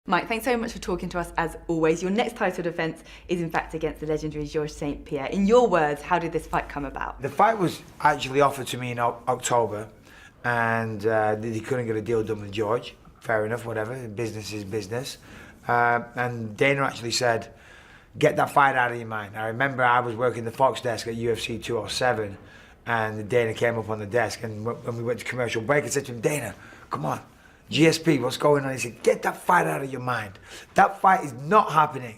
Mike, thanks so much for talking to us as always. Your next title defence is in fact against the legendary Georges St. Pierre. In your words, how did this fight come about? The fight was actually offered to me in October, and he couldn't get a deal done with George. Fair enough, whatever, business is business. And Dana actually said, get that fight out of your mind. I remember I was working the Fox desk at UFC 207, and Dana came up on the desk, and when we went to commercial break, I said to him, Dana, come on, GSP, what's going on? He said, get that fight out of your mind. That fight is not happening.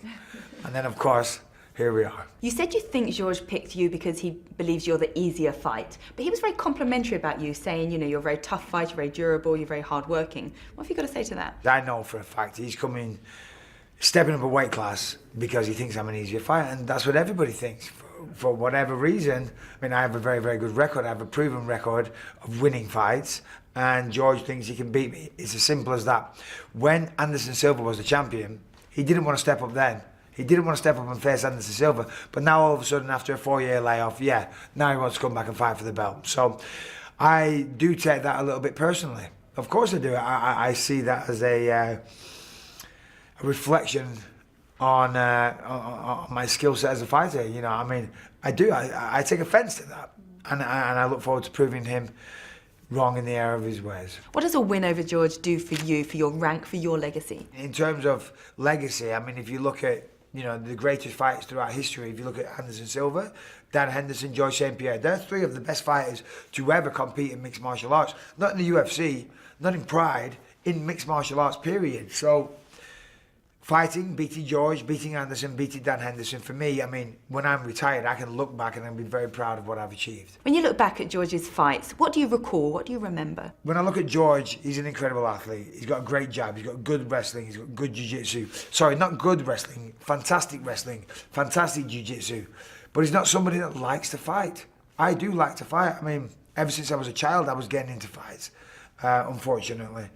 And then, of course, here we are. You said you think Georges picked you because he believes you're the easier fight, but he was very complimentary about you, saying, you know, you're a very tough fighter, you're very durable, you're very hardworking. What have you got to say to that? I know for a fact he's stepping up a weight class because he thinks I'm an easier fighter, and that's what everybody thinks. For whatever reason, I mean, I have a very, very good record. I have a proven record of winning fights, and George thinks he can beat me. It's as simple as that. When Anderson Silva was the champion, he didn't want to step up then. He didn't want to step up and face Anderson Silva, but now all of a sudden, after a 4-year layoff, yeah, now he wants to come back and fight for the belt. So I do take that a little bit personally. Of course I do. I see that as a reflection on my skill set as a fighter. You know, I mean, I do. I take offence to that, and I look forward to proving him wrong in the error of his ways. What does a win over George do for you, for your rank, for your legacy? In terms of legacy, I mean, if you look at, you know, the greatest fighters throughout history, if you look at Anderson Silva, Dan Henderson, Georges St. Pierre, they're three of the best fighters to ever compete in mixed martial arts. Not in the UFC, not in Pride, in mixed martial arts, period. So, fighting, beating George, beating Anderson, beating Dan Henderson, for me, I mean, when I'm retired, I can look back and I'll be very proud of what I've achieved. When you look back at George's fights, what do you recall? What do you remember? When I look at George, he's an incredible athlete. He's got a great jab, he's got good wrestling, he's got good jiu-jitsu. Sorry, not good wrestling, fantastic jiu-jitsu. But he's not somebody that likes to fight. I do like to fight. I mean, ever since I was a child, I was getting into fights, unfortunately.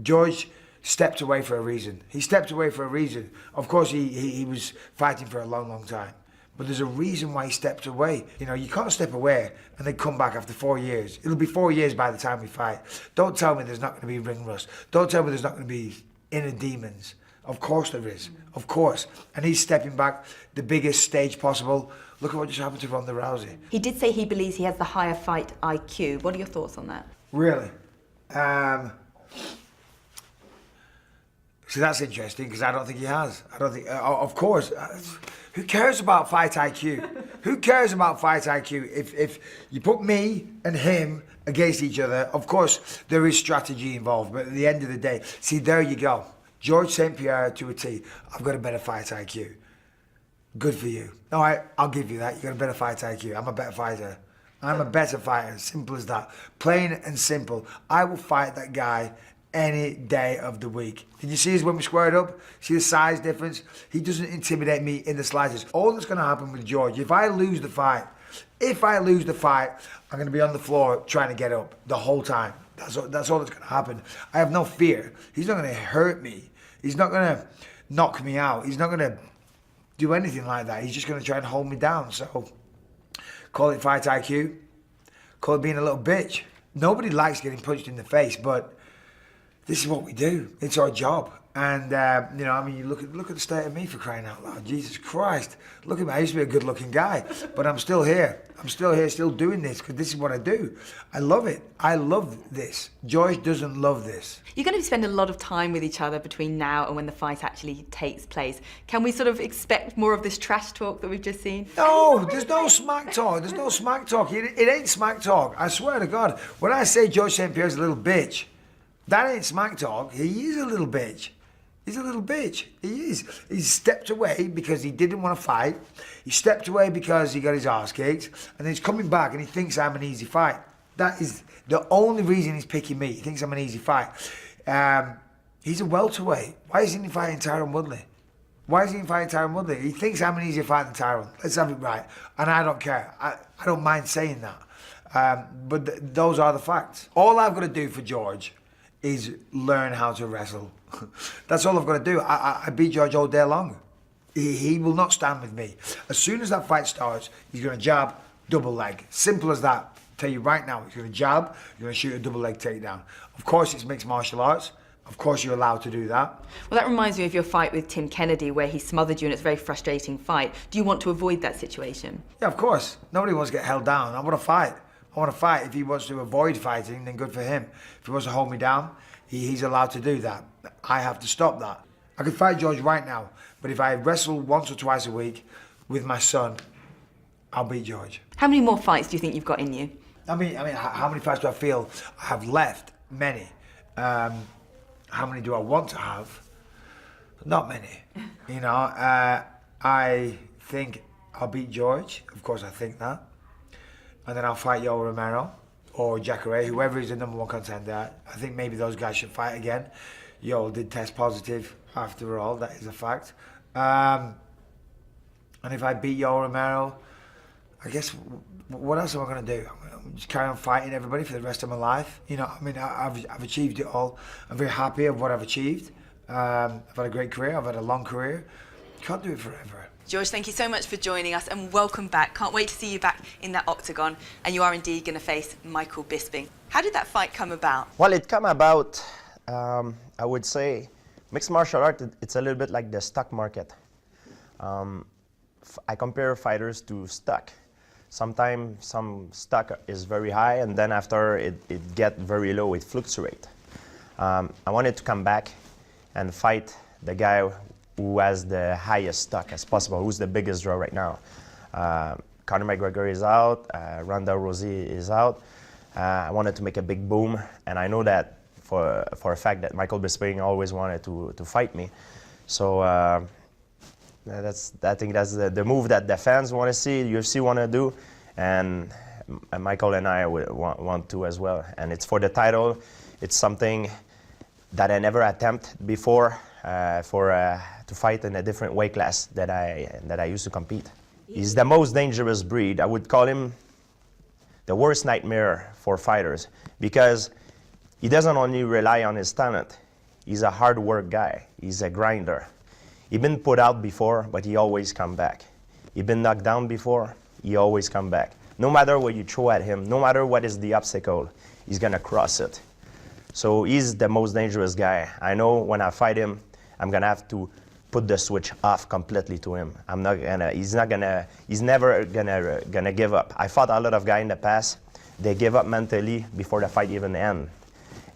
George stepped away for a reason. He stepped away for a reason. Of course, he was fighting for a long, long time. But there's a reason why he stepped away. You know, you can't step away and then come back after 4 years. It'll be 4 years by the time we fight. Don't tell me there's not going to be ring rust. Don't tell me there's not going to be inner demons. Of course there is. Of course. And he's stepping back the biggest stage possible. Look at what just happened to Ronda Rousey. He did say he believes he has the higher fight IQ. What are your thoughts on that? Really? So that's interesting, because I don't think he has. I don't think, of course, who cares about fight IQ? Who cares about fight IQ? If you put me and him against each other, of course there is strategy involved, but at the end of the day, see, there you go. Georges St. Pierre to a T. I've got a better fight IQ. Good for you. All right, I'll give you that. You got a better fight IQ. I'm a better fighter. I'm a better fighter, simple as that. Plain and simple. I will fight that guy any day of the week. Did you see us when we squared up? See the size difference? He doesn't intimidate me in the slightest. All that's going to happen with George, if I lose the fight, I'm going to be on the floor trying to get up the whole time. That's all that's going to happen. I have no fear. He's not going to hurt me. He's not going to knock me out. He's not going to do anything like that. He's just going to try and hold me down. So, call it fight IQ. Call it being a little bitch. Nobody likes getting punched in the face, but this is what we do. It's our job. And, you know, I mean, you look at the state of me, for crying out loud. Jesus Christ. Look at me. I used to be a good-looking guy, but I'm still here. I'm still here, still doing this, because this is what I do. I love it. I love this. George doesn't love this. You're going to spend a lot of time with each other between now and when the fight actually takes place. Can we sort of expect more of this trash talk that we've just seen? No, there's no smack talk. There's no smack talk. It ain't smack talk. I swear to God. When I say Georges St. Pierre's a little bitch, that ain't smack talk. He is a little bitch. He's a little bitch. He is. He stepped away because he didn't want to fight. He stepped away because he got his arse kicked. And then he's coming back and he thinks I'm an easy fight. That is the only reason he's picking me. He thinks I'm an easy fight. He's a welterweight. Why isn't he fighting Tyron Woodley? Why isn't he fighting Tyron Woodley? He thinks I'm an easier fight than Tyron. Let's have it right. And I don't care. I don't mind saying that. But those are the facts. All I've got to do for George is learn how to wrestle. That's all I've got to do. I beat George all day long. He will not stand with me. As soon as that fight starts, he's going to jab, double leg. Simple as that. I'll tell you right now, he's going to jab, he's going to shoot a double leg takedown. Of course, it's mixed martial arts. Of course you're allowed to do that. Well, that reminds me of your fight with Tim Kennedy, where he smothered you and it's a very frustrating fight. Do you want to avoid that situation? Yeah, of course. Nobody wants to get held down. I want to fight. I want to fight. If he wants to avoid fighting, then good for him. If he wants to hold me down, he's allowed to do that. I have to stop that. I could fight George right now, but if I wrestle once or twice a week with my son, I'll beat George. How many more fights do you think you've got in you? I mean, how many fights do I feel I have left? Many. How many do I want to have? Not many. You know, I think I'll beat George. Of course, I think that. And then I'll fight Yoel Romero or Jacare, whoever is the #1 contender. I think maybe those guys should fight again. Yoel did test positive after all, that is a fact. And if I beat Yoel Romero, I guess, what else am I going to do? I'm just carry on fighting everybody for the rest of my life. You know, I mean, I've achieved it all. I'm very happy of what I've achieved. I've had a great career. I've had a long career. Can't do it forever. George, thank you so much for joining us and welcome back. Can't wait to see you back in that octagon. And you are indeed going to face Michael Bisping. How did that fight come about? Well, it came about, I would say, mixed martial art, it's a little bit like the stock market. I compare fighters to stock. Sometimes some stock is very high and then after it get very low, it fluctuates. I wanted to come back and fight the guy who has the highest stock as possible, who's the biggest draw right now. Conor McGregor is out, Ronda Rousey is out. I wanted to make a big boom, and I know that for a fact that Michael Bisping always wanted to fight me. So I think that's the move that the fans want to see, UFC want to do, and Michael and I want to as well. And it's for the title. It's something that I never attempted before to fight in a different weight class that I used to compete. He's the most dangerous breed. I would call him the worst nightmare for fighters because he doesn't only rely on his talent. He's a hard work guy. He's a grinder. He's been put out before, but he always come back. He's been knocked down before, he always come back. No matter what you throw at him, no matter what is the obstacle, he's gonna cross it. So he's the most dangerous guy. I know when I fight him, I'm gonna have to put the switch off completely to him. He's never gonna give up. I fought a lot of guys in the past. They give up mentally before the fight even ends.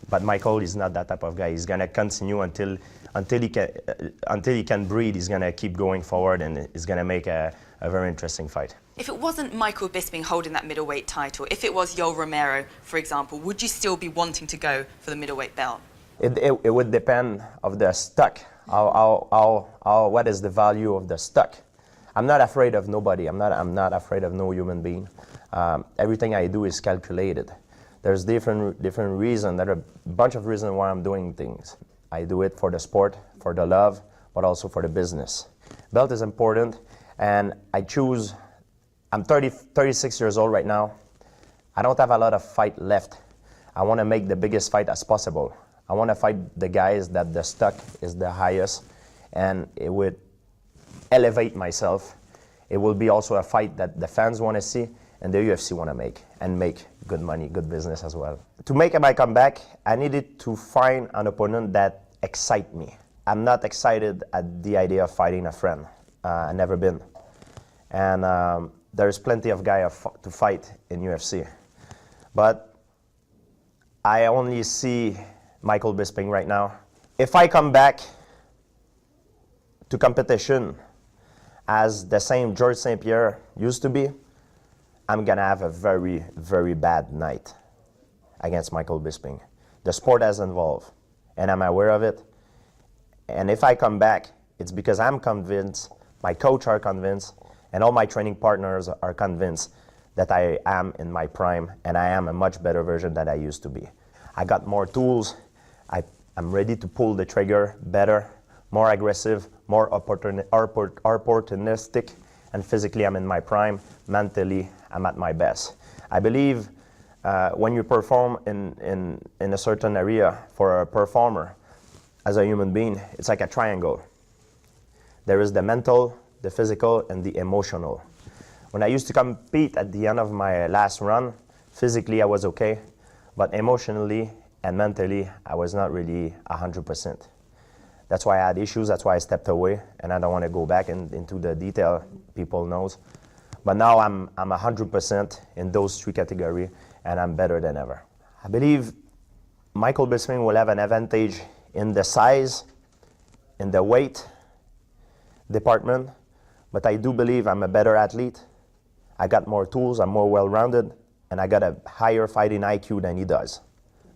But Michael is not that type of guy. He's gonna continue until he can breathe. He's gonna keep going forward, and it's gonna make a very interesting fight. If it wasn't Michael Bisping holding that middleweight title, if it was Yoel Romero, for example, would you still be wanting to go for the middleweight belt? It would depend of the stock. What is the value of the stock? I'm not afraid of nobody. I'm not afraid of no human being. Everything I do is calculated. There's different reasons. There are a bunch of reasons why I'm doing things. I do it for the sport, for the love, but also for the business. Belt is important, and I choose. I'm 36 years old right now. I don't have a lot of fight left. I want to make the biggest fight as possible. I want to fight the guys that the stock is the highest, and it would elevate myself. It will be also a fight that the fans want to see and the UFC want to make, and make good money, good business as well. To make my comeback, I needed to find an opponent that excites me. I'm not excited at the idea of fighting a friend. I've never been. And there's plenty of guys to fight in UFC. But I only see Michael Bisping right now. If I come back to competition as the same George St. Pierre used to be, I'm gonna have a very, very bad night against Michael Bisping. The sport has involved, and I'm aware of it. And if I come back, it's because I'm convinced, my coach are convinced, and all my training partners are convinced that I am in my prime, and I am a much better version than I used to be. I got more tools. I'm ready to pull the trigger better, more aggressive, more opportunistic, and physically I'm in my prime. Mentally, I'm at my best. I believe when you perform in a certain area for a performer, as a human being, it's like a triangle. There is the mental, the physical, and the emotional. When I used to compete at the end of my last run, physically I was okay, but emotionally and mentally, I was not really 100%. That's why I had issues, that's why I stepped away, and I don't want to go back into the detail, people knows. But now I'm 100% in those three categories, and I'm better than ever. I believe Michael Bisping will have an advantage in the size, in the weight department, but I do believe I'm a better athlete. I got more tools, I'm more well-rounded, and I got a higher fighting IQ than he does.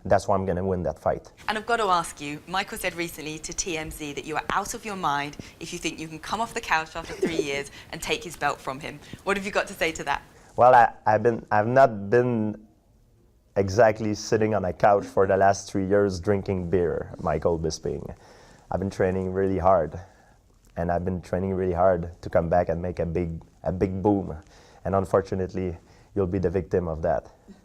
That's why I'm going to win that fight. And I've got to ask you, Michael said recently to TMZ that you are out of your mind if you think you can come off the couch after 3 years and take his belt from him. What have you got to say to that? Well, I've not been exactly sitting on a couch for the last 3 years drinking beer, Michael Bisping. I've been training really hard, and I've been training really hard to come back and make a big boom. And unfortunately, you'll be the victim of that.